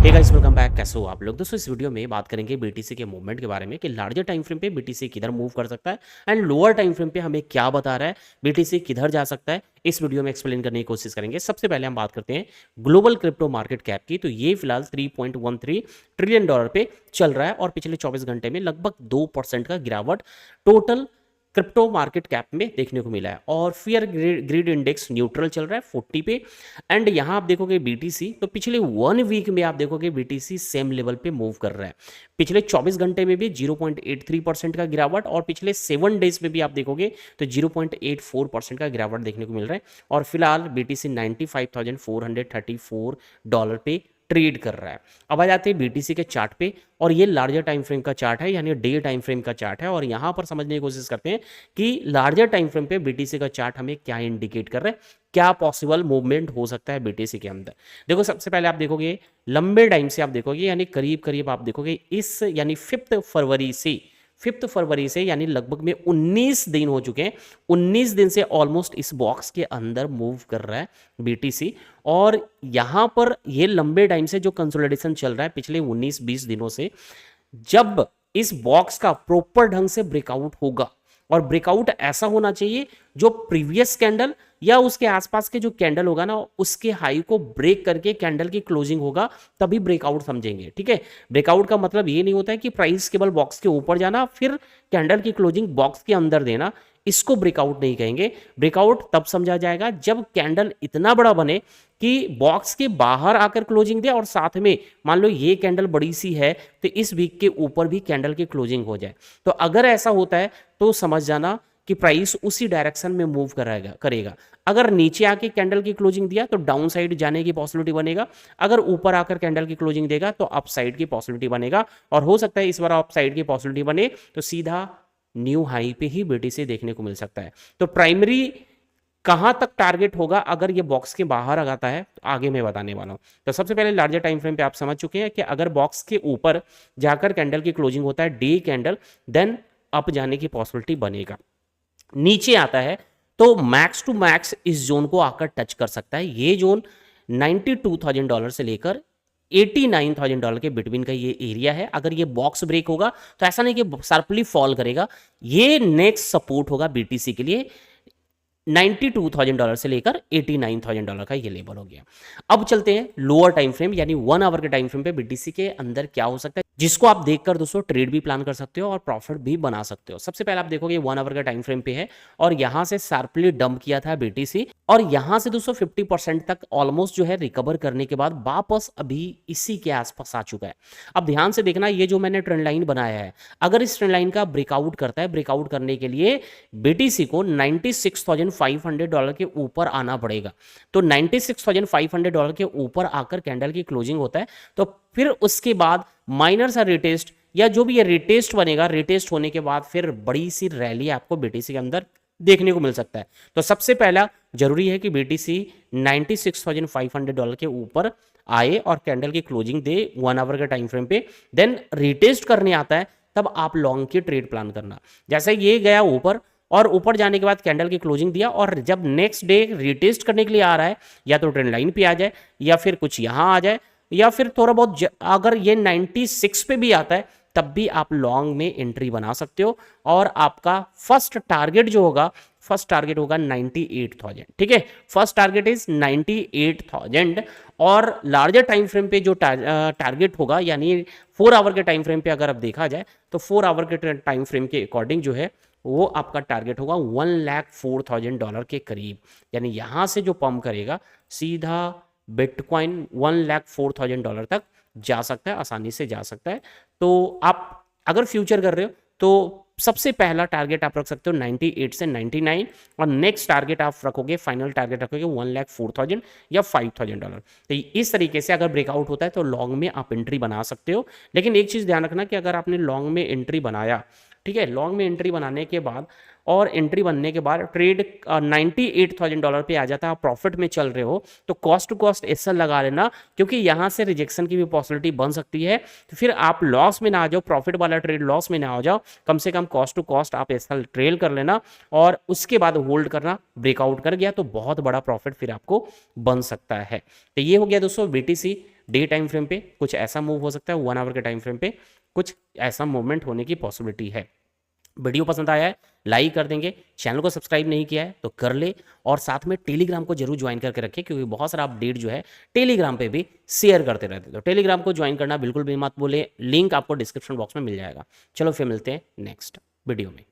Hey guys, welcome back. कैसे हो आप लोग? दोस्तों इस वीडियो में बात करेंगे बीटीसी के मूवमेंट के बारे में कि लार्जर टाइम फ्रेम पे बीटीसी किधर मूव कर सकता है एंड लोअर टाइम फ्रेम पे हमें क्या बता रहा है, बीटीसी किधर जा सकता है। इस वीडियो में एक्सप्लेन करने की कोशिश करेंगे। सबसे पहले हम बात करते हैं ग्लोबल क्रिप्टो मार्केट कैप की। तो ये फिलहाल 3.13 ट्रिलियन डॉलर पे चल रहा है और पिछले 24 घंटे में लगभग 2% का गिरावट टोटल क्रिप्टो मार्केट कैप में देखने को मिला है। और फियर ग्रिड इंडेक्स न्यूट्रल चल रहा है 40 पे। एंड यहां आप देखोगे बीटीसी, तो पिछले 1 वीक में आप देखोगे बीटीसी सेम लेवल पे मूव कर रहा है। पिछले 24 घंटे में भी 0.83% का गिरावट और पिछले 7 डेज में भी आप देखोगे तो 0.84% का गिरावट देखने को मिल रहा है। और फिलहाल बीटीसी 95,434 डॉलर पे ट्रेड कर रहा है। अब आ जाते हैं बीटीसी के चार्ट पे, और ये लार्जर टाइम फ्रेम का चार्ट है, यानी डे टाइम फ्रेम का चार्ट है। और यहां पर समझने की कोशिश करते हैं कि लार्जर टाइम फ्रेम पे बीटीसी का चार्ट हमें क्या इंडिकेट कर रहा है, क्या पॉसिबल मूवमेंट हो सकता है बीटीसी के अंदर। देखो सबसे पहले आप देखोगे लंबे टाइम से आप देखोगे, यानी करीब करीब आप देखोगे इस यानी 5 फरवरी से यानी लगभग में 19 दिन हो चुके हैं। 19 दिन से ऑलमोस्ट इस बॉक्स के अंदर मूव कर रहा है बीटीसी। और यहां पर ये लंबे टाइम से जो कंसोलिडेशन चल रहा है पिछले 19-20 दिनों से, जब इस बॉक्स का प्रॉपर ढंग से ब्रेकआउट होगा, और ब्रेकआउट ऐसा होना चाहिए जो प्रीवियस कैंडल या उसके आसपास के जो कैंडल होगा ना, उसके हाई को ब्रेक करके कैंडल की क्लोजिंग होगा, तभी ब्रेकआउट समझेंगे। ठीक है, ब्रेकआउट का मतलब ये नहीं होता है कि प्राइस केवल बॉक्स के ऊपर जाना फिर कैंडल की क्लोजिंग बॉक्स के अंदर देना, इसको ब्रेकआउट नहीं कहेंगे। ब्रेकआउट तब समझा जाएगा जब कैंडल इतना बड़ा बने कि बॉक्स के बाहर आकर क्लोजिंग दे, और साथ में मान लो ये कैंडल बड़ी सी है तो इस वीक के ऊपर भी कैंडल की क्लोजिंग हो जाए। तो अगर ऐसा होता है तो समझ जाना कि प्राइस उसी डायरेक्शन में मूव करेगा। अगर नीचे आके कैंडल की क्लोजिंग दिया तो डाउन साइड जाने की पॉसिबिलिटी बनेगा, अगर ऊपर आकर कैंडल की क्लोजिंग देगा तो अप साइड की पॉसिबिलिटी बनेगा। और हो सकता है इस बार अप साइड की पॉसिबिलिटी बने तो सीधा न्यू हाई पे ही बीटीसी देखने को मिल सकता है। तो प्राइमरी कहां तक टारगेट होगा अगर ये बॉक्स के बाहर आ जाता है, तो आगे मैं बताने वाला हूं। तो सबसे पहले लार्जर टाइम फ्रेम पे आप समझ चुके हैं कि अगर बॉक्स के ऊपर जाकर कैंडल की क्लोजिंग होता है डे कैंडल, देन अप जाने की पॉसिबिलिटी बनेगा। नीचे आता है तो मैक्स टू मैक्स इस जोन को आकर टच कर सकता है। ये जोन $92,000 से लेकर $89,000 के बिटवीन का ये एरिया है। अगर ये बॉक्स ब्रेक होगा तो ऐसा नहीं कि शार्पली फॉल करेगा, ये नेक्स्ट सपोर्ट होगा बीटीसी के लिए। $92,000 से लेकर $89,000 का ये लेवल हो गया। अब चलते हैं लोअर टाइम फ्रेम यानी 1 आवर के टाइम फ्रेम पे बीटीसी के अंदर क्या हो सकता है, जिसको आप देखकर दोस्तों ट्रेड भी प्लान कर सकते हो और प्रॉफिट भी बना सकते हो। सबसे पहले आप देखोगे 1 आवर का टाइम फ्रेम पे है और यहां से शार्पली डंप किया था बीटीसी, और यहां से दोस्तों 50% तक ऑलमोस्ट जो है रिकवर करने के बाद वापस अभी इसी के आसपास आ चुका है। अब ध्यान से देखना, ये जो मैंने ट्रेंड लाइन बनाया है, अगर इस ट्रेंड लाइन का ब्रेकआउट करता है, ब्रेकआउट करने के लिए बीटीसी को $96,500 के ऊपर आना पड़ेगा। तो $96,500 के ऊपर आकर कैंडल की क्लोजिंग होता है, तो फिर उसके बाद माइनर सा रिटेस्ट या जो भी ये रिटेस्ट बनेगा, रिटेस्ट होने के बाद फिर बड़ी सी रैली आपको बीटीसी के अंदर देखने को मिल सकता है। तो सबसे पहला जरूरी है कि बीटीसी $96,500 के ऊपर आए और कैंडल की क्लोजिंग दे 1 आवर के टाइम फ्रेम पे, देन रिटेस्ट करने आता है, तब आप लॉन्ग की ट्रेड प्लान करना। जैसे ये गया ऊपर और ऊपर जाने के बाद कैंडल की क्लोजिंग दिया, और जब नेक्स्ट डे रिटेस्ट करने के लिए आ रहा है, या तो ट्रेंड लाइन पे आ जाए या फिर कुछ यहां आ जाए, या फिर थोड़ा बहुत अगर ये 96 पे भी आता है तब भी आप लॉन्ग में एंट्री बना सकते हो। और आपका फर्स्ट टारगेट जो होगा, फर्स्ट टारगेट होगा 98,000। ठीक है, फर्स्ट टारगेट इज 98,000। और लार्जर टाइम फ्रेम पे जो टारगेट होगा, यानी 4 आवर के टाइम फ्रेम पे अगर आप देखा जाए तो 4 आवर के टाइम फ्रेम के अकॉर्डिंग जो है वो आपका टारगेट होगा $104,000 के करीब। यानी यहां से जो पंप करेगा सीधा बिटकॉइन $104,000 तक जा सकता है, आसानी से जा सकता है। तो आप अगर फ्यूचर कर रहे हो तो सबसे पहला टारगेट आप रख सकते हो 98 से 99, और नेक्स्ट टारगेट आप रखोगे, फाइनल टारगेट रखोगे 104,000 या $5,000। तो इस तरीके से अगर ब्रेकआउट होता है तो लॉन्ग में आप एंट्री बना सकते हो। लेकिन एक चीज ध्यान रखना कि अगर आपने लॉन्ग में एंट्री बनाया, ठीक है, लॉन्ग में एंट्री बनाने के बाद और एंट्री बनने के बाद ट्रेड $98,000 पे आ जाता है, आप प्रॉफिट में चल रहे हो, तो कॉस्ट टू कॉस्ट एसएल लगा लेना, क्योंकि यहां से रिजेक्शन की भी पॉसिबिलिटी बन सकती है। तो फिर आप लॉस में ना आ जाओ, प्रॉफिट वाला ट्रेड लॉस में ना आ जाओ, कम से कम कॉस्ट टू कॉस्ट आप एसएल ट्रेल कर लेना, और उसके बाद होल्ड करना। ब्रेकआउट कर गया तो बहुत बड़ा प्रॉफिट फिर आपको बन सकता है। तो ये हो गया दोस्तों बीटीसी डे टाइम फ्रेम पे कुछ ऐसा मूव हो सकता है, 1 आवर के टाइम फ्रेम पे कुछ ऐसा मूवमेंट होने की पॉसिबिलिटी है। वीडियो पसंद आया है लाइक कर देंगे, चैनल को सब्सक्राइब नहीं किया है तो कर ले, और साथ में टेलीग्राम को जरूर ज्वाइन करके रखें क्योंकि बहुत सारा अपडेट जो है टेलीग्राम पे भी शेयर करते रहते हैं। तो टेलीग्राम को ज्वाइन करना बिल्कुल भी मत भूले, लिंक आपको डिस्क्रिप्शन बॉक्स में मिल जाएगा। चलो फिर मिलते हैं नेक्स्ट वीडियो में।